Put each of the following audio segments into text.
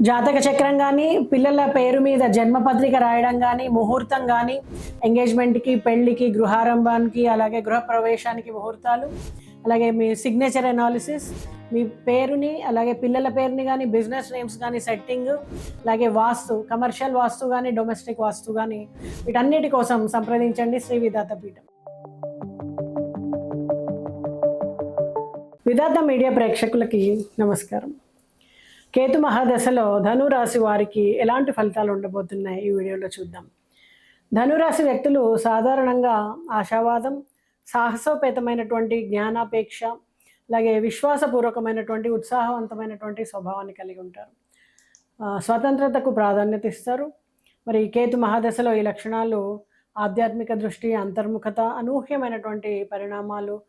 జాతక చక్రం గానీ, పిల్లల పేరు మీద జన్మపత్రిక రాయడం గానీ, ముహూర్తం గానీ, ఎంగేజ్‌మెంట్‌కి, పెళ్ళికి, గృహారంభానికి, అలాగే గృహప్రవేశానికి ముహూర్తాలు, అలాగే మీ సిగ్నేచర్ అనాలిసిస్, మీ పేరుని, అలాగే పిల్లల పేరుని గానీ, బిజినెస్ నేమ్స్ గానీ సెట్టింగు, అలాగే వాస్తు, కమర్షియల్ వాస్తు గానీ, డొమెస్టిక్ వాస్తు గానీ, వీటన్నిటి కోసం సంప్రదించండి శ్రీ విధాత పీఠం. విధాత మీడియా ప్రేక్షకులకి నమస్కారం. కేతు మహాదశలో ధనురాశి వారికి ఎలాంటి ఫలితాలు ఉండబోతున్నాయి ఈ వీడియోలో చూద్దాం. ధనురాశి వ్యక్తులు సాధారణంగా ఆశావాదం, సాహసోపేతమైనటువంటి జ్ఞానాపేక్ష, అలాగే విశ్వాసపూర్వకమైనటువంటి ఉత్సాహవంతమైనటువంటి స్వభావాన్ని కలిగి ఉంటారు. స్వతంత్రతకు ప్రాధాన్యత ఇస్తారు. మరి కేతు మహాదశలో ఈ లక్షణాలు ఆధ్యాత్మిక దృష్టి, అంతర్ముఖత, అనూహ్యమైనటువంటి పరిణామాలు,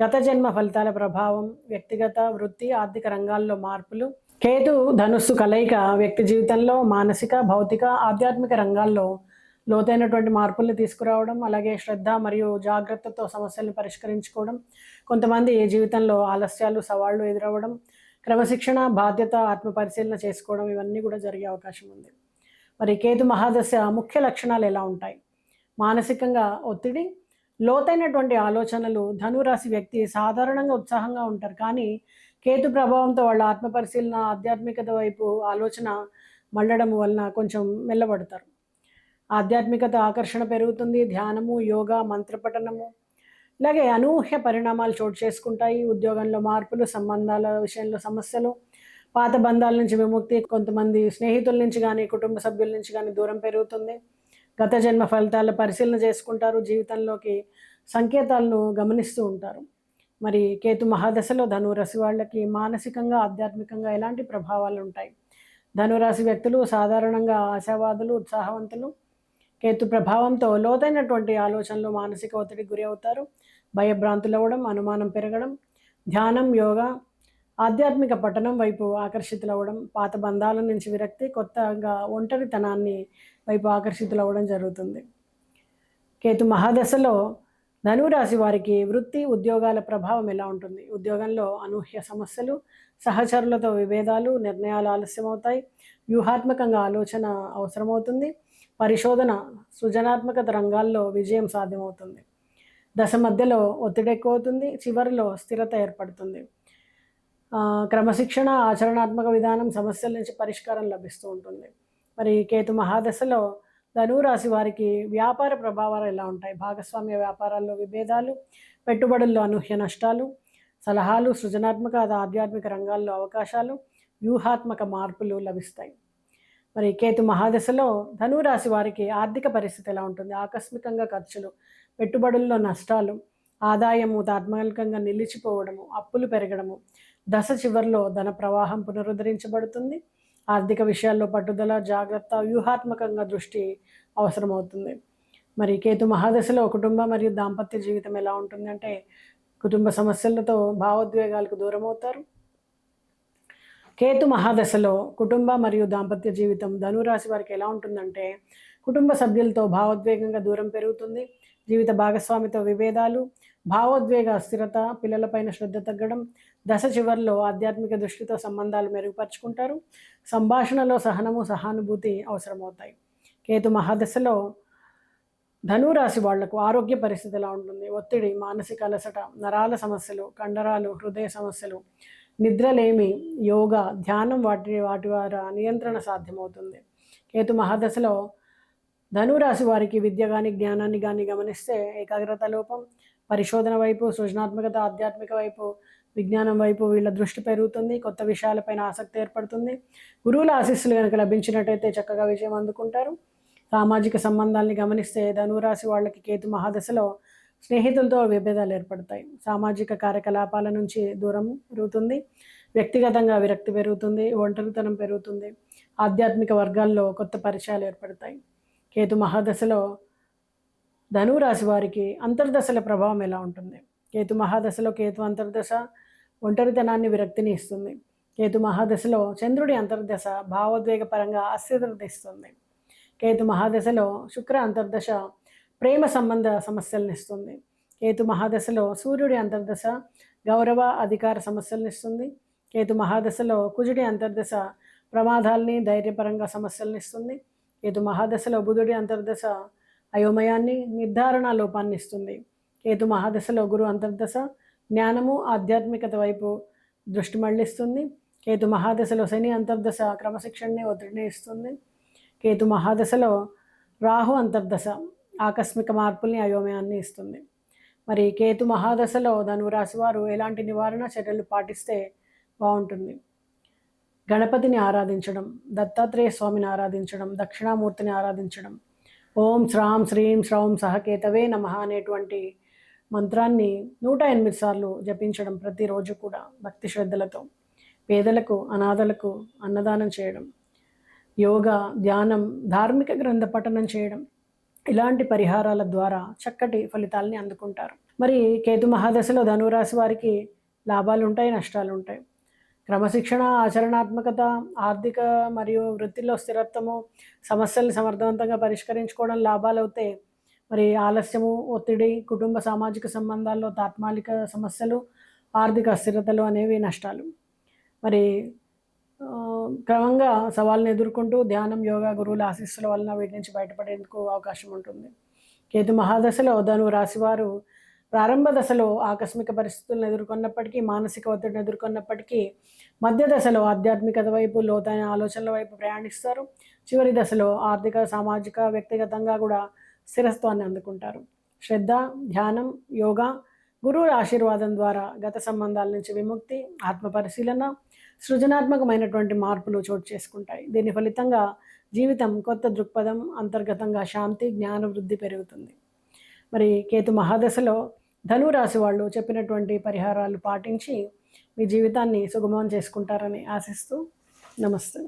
గత జన్మ ఫలితాల ప్రభావం, వ్యక్తిగత, వృత్తి, ఆర్థిక రంగాల్లో మార్పులు, కేతు ధనుస్సు కలయిక వ్యక్తి జీవితంలో మానసిక, భౌతిక, ఆధ్యాత్మిక రంగాల్లో లోతైనటువంటి మార్పుల్ని తీసుకురావడం, అలాగే శ్రద్ధ మరియు జాగ్రత్తతో సమస్యలను పరిష్కరించుకోవడం, కొంతమంది జీవితంలో ఆలస్యాలు, సవాళ్లు ఎదురవ్వడం, క్రమశిక్షణ, బాధ్యత, ఆత్మపరిశీలన చేసుకోవడం, ఇవన్నీ కూడా జరిగే అవకాశం ఉంది. మరి కేతు మహాదశ ముఖ్య లక్షణాలు ఎలా ఉంటాయి? మానసికంగా ఒత్తిడి, లోతైనటువంటి ఆలోచనలు. ధనురాశి వ్యక్తి సాధారణంగా ఉత్సాహంగా ఉంటారు, కానీ కేతు ప్రభావంతో వాళ్ళ ఆత్మపరిశీలన, ఆధ్యాత్మికత వైపు ఆలోచన మళ్ళడం వలన కొంచెం మెల్లబడతారు. ఆధ్యాత్మికత ఆకర్షణ పెరుగుతుంది. ధ్యానము, యోగా, మంత్రపఠనము, ఇలాగే అనూహ్య పరిణామాలు చోటు చేసుకుంటాయి. ఉద్యోగంలో మార్పులు, సంబంధాల విషయంలో సమస్యలు, పాత బంధాల నుంచి విముక్తి, కొంతమంది స్నేహితుల నుంచి కానీ, కుటుంబ సభ్యుల నుంచి కానీ దూరం పెరుగుతుంది. గత జన్మ ఫలితాల పరిశీలన చేసుకుంటారు. జీవితంలోకి సంకేతాలను గమనిస్తూ ఉంటారు. మరి కేతు మహాదశలో ధనురాశి వాళ్ళకి మానసికంగా, ఆధ్యాత్మికంగా ఎలాంటి ప్రభావాలు ఉంటాయి? ధనురాశి వ్యక్తులు సాధారణంగా ఆశావాదులు, ఉత్సాహవంతులు. కేతు ప్రభావంతో లోతైనటువంటి ఆలోచనలు, మానసిక ఒత్తిడికి గురి అవుతారు. భయభ్రాంతులు అవ్వడం, అనుమానం పెరగడం, ధ్యానం, యోగా, ఆధ్యాత్మిక పఠనం వైపు ఆకర్షితులవ్వడం, పాత బంధాల నుంచి విరక్తి, కొత్తగా ఒంటరితనాన్ని వైపు ఆకర్షితులవ్వడం జరుగుతుంది. కేతు మహాదశలో ధనురాశి వారికి వృత్తి, ఉద్యోగాల ప్రభావం ఎలా ఉంటుంది? ఉద్యోగంలో అనూహ్య సమస్యలు, సహచరులతో విభేదాలు, నిర్ణయాలు ఆలస్యమవుతాయి. వ్యూహాత్మకంగా ఆలోచన అవసరమవుతుంది. పరిశోధన, సృజనాత్మకత రంగాల్లో విజయం సాధ్యమవుతుంది. దశ మధ్యలో ఒత్తిడి ఎక్కువవుతుంది. చివరిలో స్థిరత ఏర్పడుతుంది. క్రమశిక్షణ, ఆచరణాత్మక విధానం, సమస్యల నుంచి పరిష్కారం లభిస్తూ ఉంటుంది. మరి కేతు మహాదశలో ధనురాశి వారికి వ్యాపార ప్రభావాలు ఎలా ఉంటాయి? భాగస్వామ్య వ్యాపారాల్లో విభేదాలు, పెట్టుబడుల్లో అనూహ్య నష్టాలు, సలహాలు, సృజనాత్మక, ఆధ్యాత్మిక రంగాల్లో అవకాశాలు, వ్యూహాత్మక మార్పులు లభిస్తాయి. మరి కేతు మహాదశలో ధనురాశి వారికి ఆర్థిక పరిస్థితి ఎలా ఉంటుంది? ఆకస్మికంగా ఖర్చులు, పెట్టుబడుల్లో నష్టాలు, ఆదాయము తాత్కాలికంగా నిలిచిపోవడము, అప్పులు పెరగడము, దశ చివరిలో ధన ప్రవాహం పునరుద్ధరించబడుతుంది. ఆర్థిక విషయాల్లో పట్టుదల, జాగ్రత్త, వ్యూహాత్మకంగా దృష్టి అవసరమవుతుంది. మరి కేతు మహాదశలో కుటుంబ మరియు దాంపత్య జీవితం ఎలా ఉంటుంది అంటే, కుటుంబ సమస్యలతో భావోద్వేగాలకు దూరం అవుతారు. కేతు మహాదశలో కుటుంబ మరియు దాంపత్య జీవితం ధనురాశి వారికి ఎలా ఉంటుందంటే, కుటుంబ సభ్యులతో భావోద్వేగంగా దూరం పెరుగుతుంది. జీవిత భాగస్వామితో విభేదాలు, భావోద్వేగ అస్థిరత, పిల్లలపైన శ్రద్ధ తగ్గడం, దశ చివరిలో ఆధ్యాత్మిక దృష్టితో సంబంధాలు మెరుగుపరుచుకుంటారు. సంభాషణలో సహనము, సహానుభూతి అవసరమవుతాయి. కేతు మహాదశలో ధనురాశి వాళ్లకు ఆరోగ్య పరిస్థితి ఎలా ఉంటుంది? ఒత్తిడి, మానసిక అలసట, నరాల సమస్యలు, కండరాలు, హృదయ సమస్యలు, నిద్రలేమి, యోగా, ధ్యానం వాటి ద్వారా నియంత్రణ సాధ్యమవుతుంది. కేతు మహాదశలో ధనురాశి వారికి విద్య కానీ, జ్ఞానాన్ని కానీ గమనిస్తే ఏకాగ్రత లోపం, పరిశోధన వైపు, సృజనాత్మకత, ఆధ్యాత్మిక వైపు, విజ్ఞానం వైపు వీళ్ళ దృష్టి పెరుగుతుంది. కొత్త విషయాలపైన ఆసక్తి ఏర్పడుతుంది. గురువుల ఆశీస్సులు కనుక లభించినట్టయితే చక్కగా విజయం అందుకుంటారు. సామాజిక సంబంధాలని గమనిస్తే ధనురాశి వాళ్ళకి కేతు మహాదశలో స్నేహితులతో విభేదాలు ఏర్పడతాయి. సామాజిక కార్యకలాపాల నుంచి దూరం పెరుగుతుంది. వ్యక్తిగతంగా విరక్తి పెరుగుతుంది. ఒంటరితనం పెరుగుతుంది. ఆధ్యాత్మిక వర్గాల్లో కొత్త పరిచయాలు ఏర్పడతాయి. కేతు మహాదశలో ధనురాశి వారికి అంతర్దశల ప్రభావం ఎలా ఉంటుంది? కేతు మహాదశలో కేతు అంతర్దశ ఒంటరితనాన్ని, విరక్తిని ఇస్తుంది. కేతు మహాదశలో చంద్రుడి అంతర్దశ భావోద్వేగపరంగా అస్థిరత ఇస్తుంది. కేతు మహాదశలో శుక్ర అంతర్దశ ప్రేమ సంబంధ సమస్యలను ఇస్తుంది. కేతు మహాదశలో సూర్యుడి అంతర్దశ గౌరవ, అధికార సమస్యలను ఇస్తుంది. కేతు మహాదశలో కుజుడి అంతర్దశ ప్రమాదాల్ని, ధైర్యపరంగా సమస్యలను ఇస్తుంది. కేతు మహాదశలో బుధుడి అంతర్దశ అయోమయాన్ని, నిర్ధారణ లోపాన్ని ఇస్తుంది. కేతు మహాదశలో గురు అంతర్దశ జ్ఞానము, ఆధ్యాత్మికత వైపు దృష్టి మళ్లిస్తుంది. కేతు మహాదశలో శని అంతర్దశ క్రమశిక్షణని, ఒత్తిడిని ఇస్తుంది. కేతు మహాదశలో రాహు అంతర్దశ ఆకస్మిక మార్పుల్ని, అయోమయాన్ని ఇస్తుంది. మరి కేతు మహాదశలో ధనురాశి వారు ఎలాంటి నివారణ చర్యలు పాటిస్తే బాగుంటుంది? గణపతిని ఆరాధించడం, దత్తాత్రేయ స్వామిని ఆరాధించడం, దక్షిణామూర్తిని ఆరాధించడం, ఓం శ్రాం శ్రీం శ్రౌం సహకేతవే నమః అనేటువంటి మంత్రాన్ని 108 సార్లు జపించడం ప్రతిరోజు కూడా భక్తి శ్రద్ధలతో, పేదలకు, అనాథలకు అన్నదానం చేయడం, యోగా, ధ్యానం, ధార్మిక గ్రంథ పఠనం చేయడం, ఇలాంటి పరిహారాల ద్వారా చక్కటి ఫలితాలని అందుకుంటారు. మరి కేతు మహాదశలో ధనురాశి వారికి లాభాలు ఉంటాయి, నష్టాలు ఉంటాయి. క్రమశిక్షణ, ఆచరణాత్మకత, ఆర్థిక మరియు వృత్తిలో స్థిరత్వము, సమస్యల్ని సమర్థవంతంగా పరిష్కరించుకోవడం లాభాలు అవుతాయి. మరి ఆలస్యము, ఒత్తిడి, కుటుంబ సామాజిక సంబంధాల్లో తాత్కాలిక సమస్యలు, ఆర్థిక అస్థిరతలు అనేవి నష్టాలు. మరి క్రమంగా సవాళ్ళను ఎదుర్కొంటూ ధ్యానం, యోగా, గురువుల ఆశీస్సుల వలన వీటి నుంచి బయటపడేందుకు అవకాశం ఉంటుంది. కేతు మహాదశలో ధను రాశివారు ప్రారంభ దశలో ఆకస్మిక పరిస్థితులను ఎదుర్కొన్నప్పటికీ, మానసిక ఒత్తిడిని ఎదుర్కొన్నప్పటికీ, మధ్య దశలో ఆధ్యాత్మికత వైపు, లోతైన ఆలోచనల వైపు ప్రయాణిస్తారు. చివరి దశలో ఆర్థిక, సామాజిక, వ్యక్తిగతంగా కూడా స్థిరత్వాన్ని అందుకుంటారు. శ్రద్ధ, ధ్యానం, యోగా, గురువుల ఆశీర్వాదం ద్వారా గత సంబంధాల నుంచి విముక్తి, ఆత్మ పరిశీలన, సృజనాత్మకమైనటువంటి మార్పులు చోటు చేసుకుంటాయి. దీని ఫలితంగా జీవితం కొత్త దృక్పథం, అంతర్గతంగా శాంతి, జ్ఞాన వృద్ధి పెరుగుతుంది. మరి కేతు మహాదశలో ధనురాశి వాళ్ళు చెప్పినటువంటి పరిహారాలు పాటించి మీ జీవితాన్ని సుగమం చేసుకుంటారని ఆశిస్తూ నమస్తే.